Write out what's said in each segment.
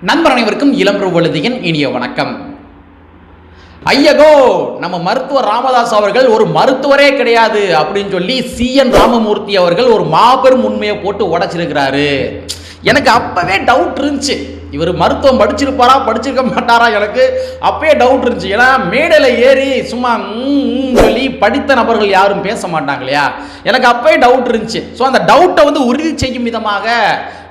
நண்பர் அனைவருக்கும் இளம் வழுதியின் இனிய வணக்கம். ஐயகோ, நம்ம மருத்துவர் ராமதாஸ் அவர்கள் ஒரு மருத்துவரே கிடையாது அப்படின்னு சொல்லி CN ராமமூர்த்தி அவர்கள் ஒரு மாபெரும் உண்மையை போட்டு உடைச்சிருக்கிறாரு. எனக்கு அப்பவே டவுட் இருந்துச்சு, இவர் மருத்துவம் படிச்சிருப்பாரா படிச்சிருக்க மாட்டாரா, எனக்கு அப்பவே டவுட் இருந்துச்சு. ஏன்னா மேடையில் ஏறி சும்மா சொல்லி படித்த நபர்கள் யாரும் பேச மாட்டாங்க இல்லையா, எனக்கு அப்பவே டவுட் இருந்துச்சு. ஸோ அந்த டவுட்டை உறுதி செய்யும் விதமாக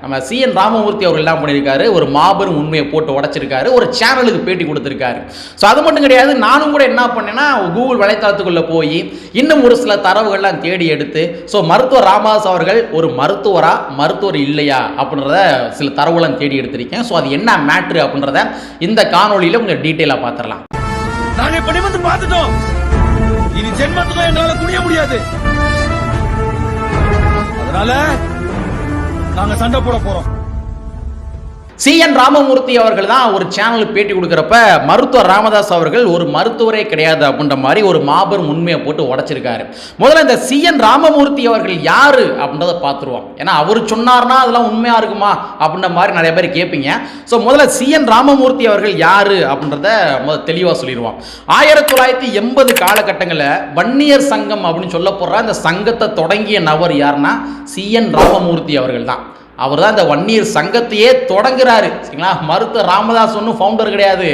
நம்ம CN ராமமூர்த்தி அவர்கள் என்ன பண்ணியிருக்காரு, ஒரு மாபெரும் உண்மையை போட்டு உடைச்சிருக்காரு, ஒரு சேனலுக்கு பேட்டி கொடுத்துருக்காரு. ஸோ அது மட்டும் கிடையாது, நானும் கூட என்ன பண்ணேன்னா கூகுள் வலைத்தளத்துக்குள்ளே போய் இன்னும் ஒரு சில தரவுகள்லாம் தேடி எடுத்து, ஸோ மருத்துவர் ராமதாஸ் அவர்கள் ஒரு மருத்துவரா மருத்துவர் இல்லையா அப்படின்றத சில தரவுகள்லாம் தேடி எடுத்திருக்கேன். ஸோ அது என்ன மேட்ரு அப்படின்றத இந்த காணொலியில் கொஞ்சம் டீட்டெயிலாக பார்த்துடலாம். நாங்கள் இப்படி வந்து பார்த்துட்டோம், இனி ஜென்மத்துக்கும் எங்களால குனிய முடியாது, அதனால நாங்க சண்டை போட போறோம். CN ராமமூர்த்தி அவர்கள் தான் ஒரு சேனலுக்கு பேட்டி கொடுக்குறப்ப மருத்துவர் ராமதாஸ் அவர்கள் ஒரு மருத்துவரே கிடையாது அப்படின்ற மாதிரி ஒரு மாபெரும் உண்மையை போட்டு உடைச்சிருக்காரு. முதல்ல இந்த CN ராமமூர்த்தி அவர்கள் யாரு அப்படின்றத பார்த்துருவோம். ஏன்னா அவர் சொன்னார்னா அதெல்லாம் உண்மையா இருக்குமா அப்படின்ற மாதிரி நிறைய பேர் கேட்பீங்க. ஸோ முதல்ல CN ராமமூர்த்தி அவர்கள் யாரு அப்படின்றத முதல்ல தெளிவாக சொல்லிடுவோம். 1980 காலகட்டங்களில் வன்னியர் சங்கம் அப்படின்னு சொல்ல போடுற அந்த சங்கத்தை தொடங்கிய நபர் யாருன்னா CN ராமமூர்த்தி அவர்கள் தான். அவர் தான் இந்த வன்னியர் சங்கத்தையே தொடங்குறாரு. சரிங்களா, மருத்துவர் ராமதாஸ் ஒன்றும் ஃபவுண்டர் கிடையாது.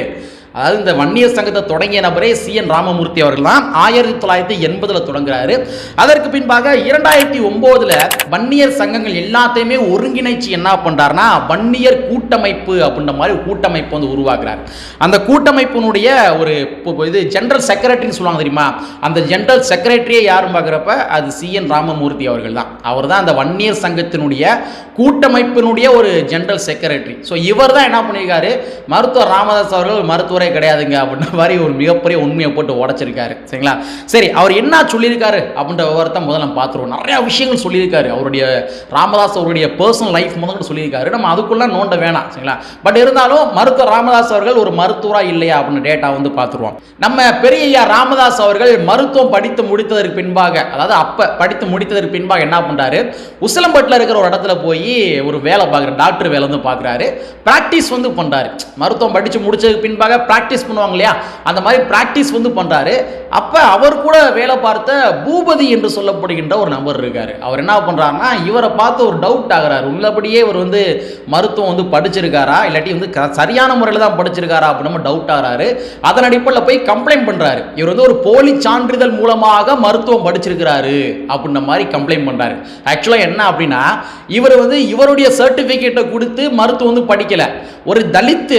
அதாவது இந்த வன்னியர் சங்கத்தை தொடங்கிய நபரே CN ராமமூர்த்தி அவர்கள் தான் 1980 தொடங்குறாரு. அதற்கு பின்பாக 2009 வன்னியர் சங்கங்கள் எல்லாத்தையுமே ஒருங்கிணைச்சு என்ன பண்றாருன்னா வன்னியர் கூட்டமைப்பு அப்படின்ற மாதிரி கூட்டமைப்பு உருவாக்குறாரு. அந்த கூட்டமைப்பினுடைய ஒரு இது ஜெனரல் செக்ரட்டரின்னு சொல்லுவாங்க தெரியுமா, அந்த ஜெனரல் செக்ரட்டரியே யாரும் பார்க்குறப்ப அது CN ராமமூர்த்தி அவர்கள் தான். அவர் தான் அந்த வன்னியர் சங்கத்தினுடைய கூட்டமைப்பினுடைய ஒரு ஜெனரல் செக்ரட்டரி. ஸோ இவர் தான் என்ன பண்ணியிருக்காரு, மருத்துவர் ராமதாஸ் அவர்கள் மருத்துவரை கிடையாதுங்க அப்படின்ற மாதிரி ஒரு மிகப்பெரிய உண்மையை போட்டு உடைச்சிருக்காரு. சரிங்களா, சரி அவர் என்ன சொல்லியிருக்காரு அப்படின்ற விவரத்தை முதல்ல நம்ம பார்த்துருவோம். நிறைய விஷயங்கள் சொல்லியிருக்காரு, அவருடைய ராமதாஸ் அவருடைய பர்சனல் லைஃப் முதல்ல சொல்லியிருக்காரு. நம்ம அதுக்குள்ள நோண்ட வேணாம். சரிங்களா, பட் இருந்தாலும் மருத்துவர் ராமதாஸ் அவர்கள் ஒரு மருத்துவரா இல்லையா அப்படின்னு டேட்டா பார்த்துருவோம். நம்ம பெரிய ராமதாஸ் அவர்கள் மருத்துவம் படித்து முடித்ததற்கு பின்பாக, அதாவது அப்ப படித்து முடித்ததற்கு பின்பாக என்ன பண்றாரு, உசிலம்பட்டில் இருக்கிற ஒரு இடத்துல போய் ஒரு வேலை பார்க்குற டாக்டர் வேலை பார்க்குறாரு. பிராக்டிஸ் பண்றாரு. மருத்துவம் படிச்சு முடிச்சதுக்கு பின்பாக பிராக்டிஸ் பண்ணுவாங்க இல்லையா, அந்த மாதிரி பிராக்டிஸ் பண்றாரு. அப்ப அவர் கூட வேலை பார்த்த பூபதி என்று சொல்லப்படுகின்ற ஒரு நபர் இருக்காரு. அவர் என்ன பண்றாருன்னா இவரை பார்த்து ஒரு டவுட் ஆகிறாரு, உள்ளபடியே இவர் மருத்துவம் படிச்சிருக்காரா இல்லாட்டி சரியான முறையில் தான் படிச்சிருக்காரா அப்படின்னு டவுட் ஆகிறாரு. அதன் அடிப்படையில் போய் கம்ப்ளைண்ட் பண்றாரு. இவர் ஒரு போலி சான்றிதழ் மூலமாக மருத்துவம் படிச்சிருக்கிறாரு அப்படின்ற மாதிரி கம்ப்ளைண்ட் பண்றாரு. ஆக்சுவலா என்ன அப்படின்னா இவர் இவருடைய சர்டிபிகேட்டை கொடுத்து மருத்துவம் படிக்கல, ஒரு தலித்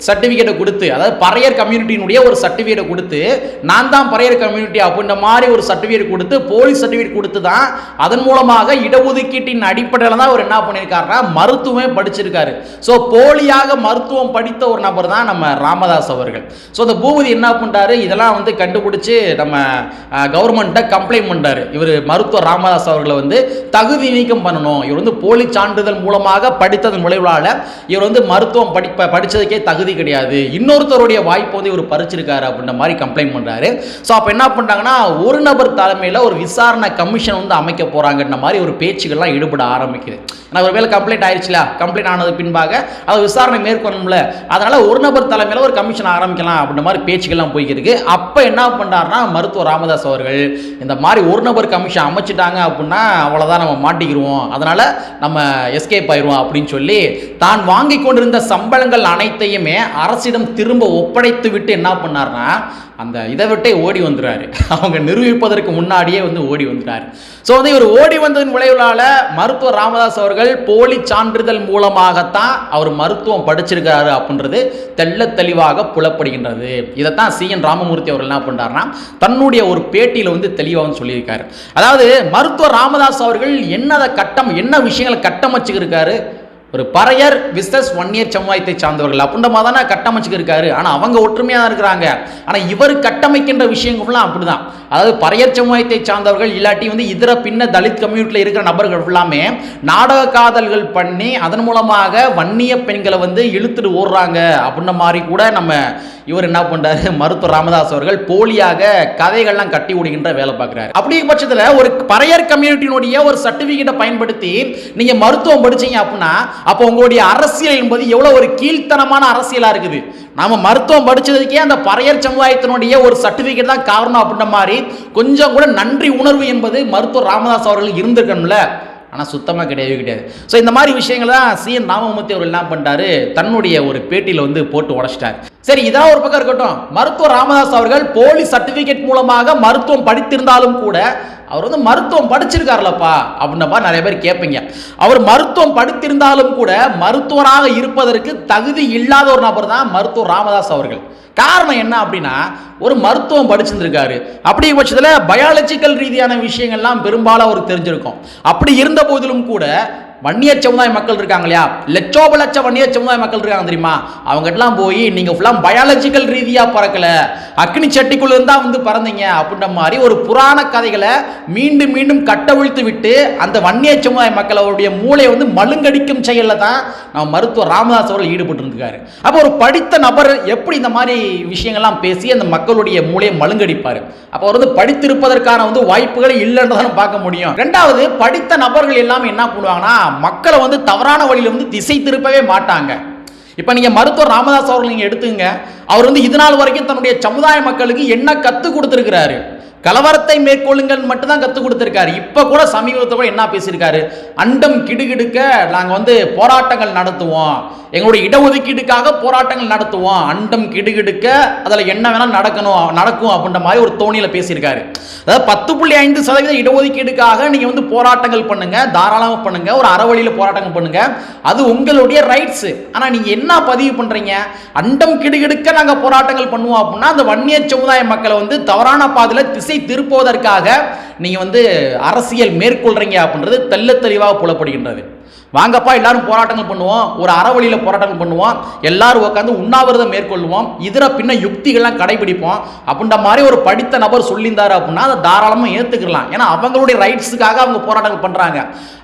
சர்டிஃபிகேட்டை கொடுத்து, அதாவது பறையர் கம்யூனிட்டியினுடைய ஒரு சர்டிஃபிகேட்டை கொடுத்து, நான் தான் பறையர் கம்யூனிட்டி அப்படின்ற மாதிரி ஒரு சர்டிஃபிகேட் கொடுத்து, போலீஸ் சர்டிஃபிகேட் கொடுத்து தான் அதன் மூலமாக இடஒதுக்கீட்டின் அடிப்படையில் தான் அவர் என்ன பண்ணியிருக்காருன்னா மருத்துவமே படிச்சிருக்காரு. ஸோ போலியாக மருத்துவம் படித்த ஒரு நபர் தான் நம்ம ராமதாஸ் அவர்கள். ஸோ அந்த பூபதி என்ன பண்ணுறாரு, இதெல்லாம் கண்டுபிடிச்சு நம்ம கவர்மெண்ட்டை கம்ப்ளைண்ட் பண்ணுறாரு. இவர் மருத்துவர் ராமதாஸ் அவர்களை தகுதி நீக்கம் பண்ணணும், இவர் போலி சான்றிதழ் மூலமாக படித்ததன் விளைவால் இவர் மருத்துவம் படித்ததுக்கே தகுதி கிடையாது, இன்னொருத்தருடைய வாய்ப்பு இவர் பறிச்சிருக்காரு அப்படின்ற மாதிரி கம்ப்ளைண்ட் பண்றாரு. ஸோ அப்போ என்ன பண்றாங்கன்னா ஒரு நபர் தலைமையில் ஒரு விசாரணை கமிஷன் அமைக்க போறாங்கன்ற மாதிரி ஒரு பேச்சுக்கள்லாம் ஈடுபட ஆரம்பிக்குது. ஏன்னா ஒரு வேலை கம்ப்ளைண்ட் ஆயிடுச்சுல, கம்ப்ளைண்ட் ஆனது பின்பாக அதை விசாரணை மேற்கொள்ளணும்ல, அதனால ஒரு நபர் தலைமையில் ஒரு கமிஷன் ஆரம்பிக்கலாம் அப்படின்ற மாதிரி பேச்சுக்கள்லாம் போய்க்கிருக்கு. அப்போ என்ன பண்றாருன்னா மருத்துவர் ராமதாஸ் அவர்கள் இந்த மாதிரி ஒரு நபர் கமிஷன் அமைச்சிட்டாங்க அப்படின்னா அவ்வளோதான், நம்ம மாட்டிக்கிடுவோம், அதனால நம்ம எஸ்கேப் ஆயிடுவோம் அப்படின்னு சொல்லி தான் வாங்கி கொண்டிருந்த சம்பளங்கள் அனைத்தையுமே அரசிடம் திரும்ப ஒப்படைத்து விட்டு என்ன பண்ணார்னா அந்த இதை விட்டே ஓடி வந்துறாரு. அவங்க நிரூபிப்பதற்கு முன்னாடியே ஓடி வந்துறாரு. ஸோ இவர் ஓடி வந்ததன் விளைவுனால மருத்துவர் ராமதாஸ் அவர்கள் போலி சான்றிதழ் மூலமாகத்தான் அவர் மருத்துவம் படிச்சிருக்காரு அப்படின்றது தெள்ள தெளிவாக புலப்படுகின்றது. இதைத்தான் CN ராமமூர்த்தி அவர்கள் என்ன பண்றாருன்னா தன்னுடைய ஒரு பேட்டியில் தெளிவாக சொல்லியிருக்காரு. அதாவது மருத்துவர் ராமதாஸ் அவர்கள் என்ன விஷயங்களை கட்டமைச்சுக்கிருக்காரு, ஒரு பறையர் விசஸ் வன்னியர் சமுதாயத்தை சார்ந்தவர்கள் அப்படின்ற மாதிரி தானே கட்டமைச்சுக்கிருக்காரு. ஆனால் அவங்க ஒற்றுமையாக தான் இருக்கிறாங்க. ஆனால் இவர் கட்டமைக்கின்ற விஷயங்கள்லாம் அப்படிதான். அதாவது பறையர் சமுதாயத்தை சார்ந்தவர்கள் இல்லாட்டி இதர பின்ன தலித் கம்யூனிட்டியில் இருக்கிற நபர்கள் எல்லாமே நாடக காதல்கள் பண்ணி அதன் மூலமாக வன்னிய பெண்களை இழுத்துட்டு ஓடுறாங்க அப்படின்ற மாதிரி கூட நம்ம இவர் என்ன பண்றாரு, மருத்துவர் ராமதாஸ் அவர்கள் போலியாக கதைகள்லாம் கட்டி விடுகின்ற வேலை பார்க்கிறாரு. அப்படி பட்சத்தில் ஒரு பறையர் கம்யூனிட்டியினுடைய ஒரு சர்டிபிகேட்டை பயன்படுத்தி நீங்க மருத்துவம் படிச்சீங்க அப்படின்னா அப்போ உங்களுடைய அரசியல் என்பது எவ்வளவு ஒரு கீழ்த்தனமான அரசியலா இருக்குது. நாம மருத்துவம் படிச்சதுக்கே அந்த பறையர் சமுதாயத்தினுடைய ஒரு சர்டிபிகேட் தான் காரணம் அப்படின்ற மாதிரி கொஞ்சம் கூட நன்றி உணர்வு என்பது மருத்துவர் ராமதாஸ் அவர்கள் இருந்திருக்கணும்ல. ஆனால் சுத்தமாக கிடையாது. ஸோ இந்த மாதிரி விஷயங்கள் தான் CN ராமமூர்த்தி அவர்கள் என்ன பண்ணிட்டாரு, தன்னுடைய ஒரு பேட்டியில் வந்து போட்டு உடைச்சிட்டார். சரி, இதான் ஒரு பக்கம் இருக்கட்டும். மருத்துவர் ராமதாஸ் அவர்கள் போலி சர்டிபிகேட் மூலமாக மருத்துவம் படித்திருந்தாலும் கூட அவர் வந்து மருத்துவம் படிச்சிருக்காருலப்பா அப்படின்ற மாதிரி நிறைய பேர் கேட்பீங்க. அவர் மருத்துவம் படித்திருந்தாலும் கூட மருத்துவராக இருப்பதற்கு தகுதி இல்லாத ஒரு நபர் தான் மருத்துவர் ராமதாஸ் அவர்கள். காரணம் என்ன அப்படின்னா, ஒரு மருத்துவம் படிச்சிருந்திருக்காரு. அப்படி பட்சத்தில் பயாலஜிக்கல் ரீதியான விஷயங்கள்லாம் பெரும்பாலும் அவருக்கு தெரிஞ்சிருக்கும். அப்படி இருந்த போதிலும் கூட வன்னியர் சமுதாய மக்கள் இருக்காங்க இல்லையா, லட்சோபலட்ச வன்னியர் சமுதாய மக்கள் இருக்காங்க தெரியுமா, அவங்ககிட்டலாம் போய் நீங்கள் ஃபுல்லாக பயாலஜிக்கல் ரீதியாக பறக்கல, அக்னி சட்டிக்குள்ள இருந்தா வந்து பறந்தீங்க அப்படின்ற மாதிரி ஒரு புராண கதைகளை மீண்டும் மீண்டும் கட்டவிழ்த்து விட்டு அந்த வன்னியர் சமுதாய மக்கள் அவருடைய மூளையை வந்து மழுங்கடிக்கும் செயலில் தான் நம்ம மருத்துவர் ராமதாஸ் அவர்கள் ஈடுபட்டு இருக்காரு. அப்போ ஒரு படித்த நபர் எப்படி இந்த மாதிரி விஷயங்கள்லாம் பேசி அந்த மக்களுடைய மூளையை மழுங்கடிப்பார்? அப்போ அவர் வந்து படித்திருப்பதற்கான வந்து வாய்ப்புகளை இல்லைன்றதான் பார்க்க முடியும். ரெண்டாவது, படித்த நபர்கள் எல்லாம் என்ன பண்ணுவாங்கன்னா, மக்களை வந்து தவறான வழியில வந்து திசை திருப்பவே மாட்டாங்க. இப்ப நீங்க மருத்துவர் ராமதாஸ் அவர்கள் நீங்க எடுத்துங்க, அவர் வந்து இதுநாள் வரைக்கும் தன்னுடைய சமுதாய மக்களுக்கு என்ன கத்து கொடுத்திருக்கிறாரு? கலவரத்தை மேற்கொள்ளுங்கள் மட்டும் தான் கற்றுக் கொடுத்திருக்காரு. இப்ப கூட சமீபத்தில் கூட என்ன பேசியிருக்காரு, அண்டம் கிடுகிடுக்க நாங்கள் வந்து போராட்டங்கள் நடத்துவோம், எங்களுடைய இடஒதுக்கீடுக்காக போராட்டங்கள் நடத்துவோம், அண்டம் கிடுகிடுக்க அதில் என்ன வேணாலும் நடக்கும் அப்படின்ற மாதிரி ஒரு தோணியில பேசியிருக்காரு. அதாவது 10.5% இடஒதுக்கீடுக்காக நீங்க வந்து போராட்டங்கள் பண்ணுங்க, தாராளமாக பண்ணுங்க, ஒரு அறவழியில் போராட்டங்கள் பண்ணுங்க, அது உங்களுடைய ரைட்ஸ். ஆனா நீங்க என்ன பதிவு பண்றீங்க, அண்டம் கிடுகிடுக்க நாங்க போராட்டங்கள் பண்ணுவோம் அப்படின்னா அந்த வன்னியர் சமுதாய மக்களை வந்து தவறான பாதையில திசை திருப்புவதற்காக நீங்க வந்து அரசியல் மேற்கொள்றீங்க அப்படின்றது தெள்ள தெளிவாக புலப்படுகின்றது. வாங்கப்பா எல்லாரும் போராட்டங்கள் பண்ணுவோம், ஒரு அறவழியில போராட்டங்கள் பண்ணுவோம், எல்லாரும் உட்காந்து உண்ணாவிரதம் மேற்கொள்வோம், இதர பின்ன யுக்திகள்லாம் கடைபிடிப்போம் அப்படின்ற மாதிரி ஒரு படித்த நபர் சொல்லியிருந்தாரு அப்படின்னா அதை தாராளமாக ஏற்றுக்கலாம். ஏன்னா அவங்களுடைய ரைட்ஸுக்காக அவங்க போராட்டங்கள் பண்றாங்க.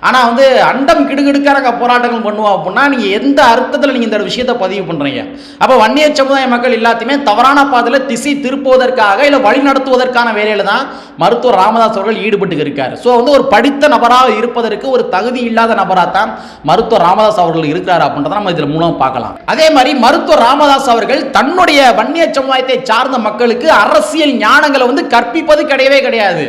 ஆனால் வந்து அண்டம் கிடுகிடுக்க நாங்கள் போராட்டங்கள் பண்ணுவோம் அப்படின்னா நீங்க எந்த அர்த்தத்தில் நீங்க இந்த விஷயத்தை பதிவு பண்றீங்க? அப்போ வன்னியர் சமுதாய மக்கள் எல்லாத்தையுமே தவறான பாதையில் திசை திருப்புவதற்காக இல்லை வழி நடத்துவதற்கான வேலையில தான் மருத்துவர் ராமதாஸ் அவர்கள் ஈடுபட்டு இருக்காரு. ஸோ வந்து ஒரு படித்த நபராக இருப்பதற்கு ஒரு தகுதி இல்லாத நபராக தான் மருத்துவர் ராமதாஸ் அவர்கள் இருக்கிறார் அப்படின்றத நம்ம இதில் மூலம் பார்க்கலாம். அதே மாதிரி மருத்துவர் ராமதாஸ் அவர்கள் தன்னுடைய வன்னியர் சமுதாயத்தை சார்ந்த மக்களுக்கு அரசியல் ஞானங்களை வந்து கற்பிப்பது கிடையவே கிடையாது.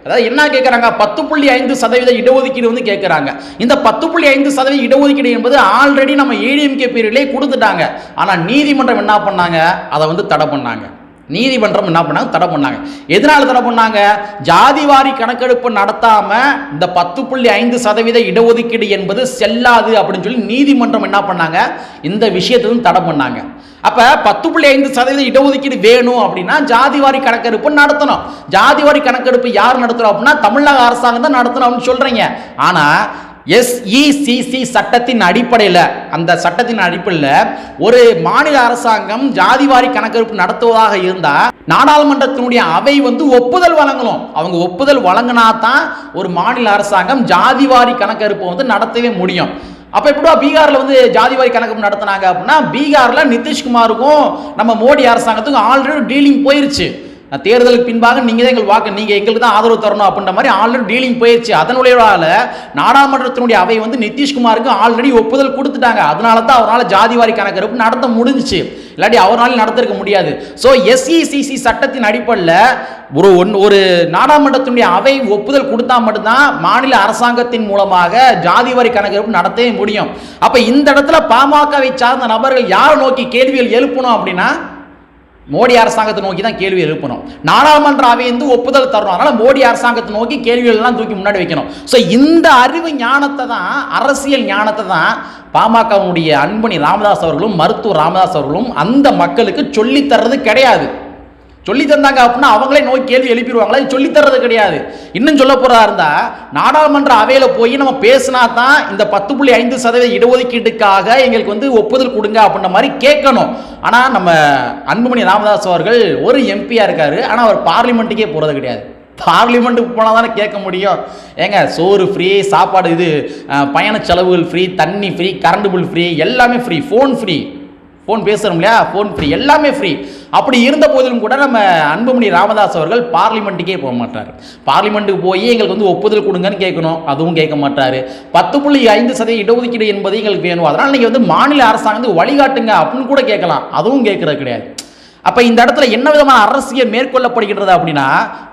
அதாவது என்ன கேட்கறாங்க, 10.5% இடஒதுக்கீடு வந்து கேட்கறாங்க. இந்த 10.5% இடஒதுக்கீடு என்பது ஆல்ரெடி நம்ம ஏடிஎம்கே பீரியட்லேயே கொடுத்துட்டாங்க. ஆனா நீதிமன்றம் என்ன பண்ணாங்க, அதை வந்து தடை பண்ணாங்க. தடை பண்ணாங்க. எதனால தடை பண்ணாங்க? ஜாதிவாரி கணக்கெடுப்பு நடத்தாம இந்த 10.5% இடஒதுக்கீடு என்பது செல்லாது அப்படின்னு சொல்லி நீதிமன்றம் என்ன பண்ணாங்க, இந்த விஷயத்தை தடை பண்ணாங்க. அப்ப 10.5% இடஒதுக்கீடு வேணும் அப்படின்னா ஜாதிவாரி கணக்கெடுப்பு நடத்தணும். ஜாதிவாரி கணக்கெடுப்பு யார் நடத்தணும் அப்படின்னா தமிழக அரசாங்கம் தான் நடத்தணும் அப்படின்னு சொல்றீங்க. ஆனா SECC சட்டத்தின் அடிப்படையில், அந்த சட்டத்தின் அடிப்படையில் ஒரு மாநில அரசாங்கம் ஜாதிவாரி கணக்கெடுப்பு நடத்துவதாக இருந்தால் நாடாளுமன்றத்தினுடைய அவை வந்து ஒப்புதல் வழங்கணும். அவங்க ஒப்புதல் வழங்கினா தான் ஒரு மாநில அரசாங்கம் ஜாதிவாரி கணக்கெடுப்பு வந்து நடத்தவே முடியும். அப்ப எப்படியா பீகார்ல வந்து ஜாதிவாரி கணக்கெடுப்பு நடத்தினாங்க அப்படின்னா பீகார்ல நிதிஷ்குமாருக்கும் நம்ம மோடி அரசாங்கத்துக்கும் ஆல்ரெடி டீலிங் போயிருச்சு. தேர்தலுக்கு பின்பாக நீங்க தான் எங்களுக்கு தான் ஆதரவு தரணும் அப்படின்ற மாதிரி ஆல்ரெடி டீலிங் போயிடுச்சு. அதனுடைய நாடாளுமன்றத்தினுடைய அவை வந்து நிதிஷ்குமாருக்கு ஆல்ரெடி ஒப்புதல் கொடுத்துட்டாங்க. அதனால தான் அவரால் ஜாதிவாரி கணக்கெடுப்பு நடத்த முடிஞ்சிச்சு, இல்லாட்டி அவரால் நடத்திருக்க முடியாது. ஸோ SECC சட்டத்தின் அடிப்படையில் ஒரு நாடாளுமன்றத்தினுடைய அவை ஒப்புதல் கொடுத்தா மட்டும்தான் மாநில அரசாங்கத்தின் மூலமாக ஜாதிவாரி கணக்கெடுப்பு நடத்தவே முடியும். அப்ப இந்த இடத்துல பாமகவை சார்ந்த நபர்கள் யாரை நோக்கி கேள்விகள் எழுப்பணும் அப்படின்னா மோடி அரசாங்கத்தை நோக்கி தான் கேள்வி எழுப்பணும். நாடாளுமன்ற அவை வந்து ஒப்புதல் தரணும், அதனால மோடி அரசாங்கத்தை நோக்கி கேள்விகள் எல்லாம் தூக்கி முன்னாடி வைக்கணும். ஸோ இந்த அறிவு ஞானத்தை தான், அரசியல் ஞானத்தை தான் பாமகவுடைய அன்பணி ராமதாஸ் அவர்களும் மருத்துவர் ராமதாஸ் அவர்களும் அந்த மக்களுக்கு சொல்லி தர்றது கிடையாது. சொல்லி தந்தாங்க அப்படின்னா அவங்களே நோய் கேள்வி எழுப்பிடுவாங்களா? சொல்லி தர்றது கிடையாது. இன்னும் சொல்ல போறதா இருந்தா நாடாளுமன்ற அவையில போய் நம்ம பேசினா தான் இந்த 10.5% இடஒதுக்கீட்டுக்காக எங்களுக்கு வந்து ஒப்புதல் கொடுங்க அப்படின்ற மாதிரி கேட்கணும். ஆனா நம்ம அன்புமணி ராமதாஸ் அவர்கள் ஒரு எம்பியா இருக்காரு, ஆனா அவர் பார்லிமெண்ட்டுக்கே போறது கிடையாது. பார்லிமெண்ட்டுக்கு போனால் தானே கேட்க முடியும். ஏங்க சோறு ஃப்ரீ, சாப்பாடு இது பயண செலவுகள் ஃப்ரீ, தண்ணி ஃப்ரீ, கரண்ட் பில் ஃப்ரீ, எல்லாமே ஃப்ரீ, ஃபோன் பேசுகிறோம் இல்லையா, ஃபோன் ஃப்ரீ, எல்லாமே ஃப்ரீ. அப்படி இருந்த போதிலும் கூட நம்ம அன்புமணி ராமதாஸ் அவர்கள் பார்லிமெண்ட்டுக்கே போக மாட்டார். பார்லிமெண்ட்டுக்கு போய் எங்களுக்கு வந்து ஒப்புதல் கொடுங்கன்னு கேட்கணும், அதுவும் கேட்க மாட்டார். 10.5% இடஒதுக்கீடு என்பது எங்களுக்கு வேணும், அதனால் நீங்கள் வந்து மாநில அரசாங்கம் வழிகாட்டுங்க அப்படின்னு கூட கேட்கலாம், அதுவும் கேட்கறது கிடையாது. அப்போ இந்த இடத்துல என்ன விதமான அரசியல் மேற்கொள்ளப்படுகின்றது அப்படின்னா,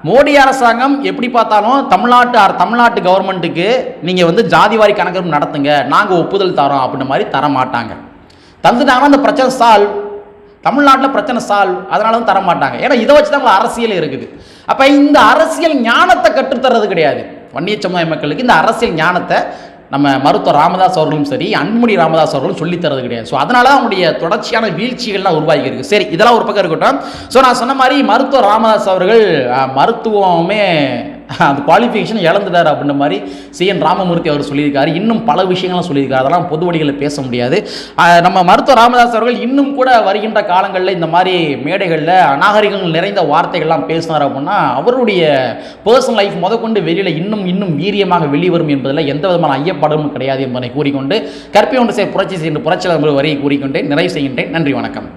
மோடி அரசாங்கம் எப்படி பார்த்தாலும் தமிழ்நாட்டு கவர்மெண்ட்டுக்கு நீங்கள் வந்து ஜாதிவாரி கணக்கெடுப்பு நடத்துங்க, நாங்கள் ஒப்புதல் தரோம் அப்படின்ற மாதிரி தர மாட்டாங்க. தந்துட்டாங்கன்னா அந்த பிரச்சனை சால்வ், தமிழ்நாட்டில் பிரச்சனை சால்வ், அதனால தான் தர மாட்டாங்க. ஏன்னா இதை வச்சு தான் அரசியல் இருக்குது. அப்போ இந்த அரசியல் ஞானத்தை கற்றுத்தர்றது கிடையாது வன்னிய சமுதாய மக்களுக்கு. இந்த அரசியல் ஞானத்தை நம்ம மருத்துவர் ராமதாஸ் அவர்களும் சரி, அன்புமணி ராமதாஸ் அவர்களும் சொல்லித்தரது கிடையாது. ஸோ அதனால தான் அவங்களுடைய தொடர்ச்சியான வீழ்ச்சிகள்லாம் உருவாகி இருக்கு. சரி, இதெல்லாம் ஒரு பக்கம் இருக்கட்டும். ஸோ நான் சொன்ன மாதிரி மருத்துவர் ராமதாஸ் அவர்கள் மருத்துவமே அந்த குவாலிஃபிகேஷன் இழந்துட்டார் அப்படின்ற மாதிரி சிஎன் ராமமூர்த்தி அவர் சொல்லியிருக்காரு. இன்னும் பல விஷயங்கள்லாம் சொல்லியிருக்காரு, அதெல்லாம் பொது வழிகளில் பேச முடியாது. நம்ம மருத்துவர் ராமதாஸ் அவர்கள் இன்னும் கூட வருகின்ற காலங்களில் இந்த மாதிரி மேடைகளில் அநாகரிகங்கள் நிறைந்த வார்த்தைகள்லாம் பேசினார் அப்படின்னா அவருடைய பர்சனல் லைஃப் முதற்கொண்டு வெளியில் இன்னும் வீரியமாக வெளிவரும் என்பதில் எந்த விதமான ஐயப்பாடும் கிடையாது என்பதை கூறிக்கொண்டு கற்பை ஒன்று புரட்சி செய்கின்ற புரட்சியாளர் வரியை கூறிக்கொண்டே நிறைவு செய்கின்றேன். நன்றி, வணக்கம்.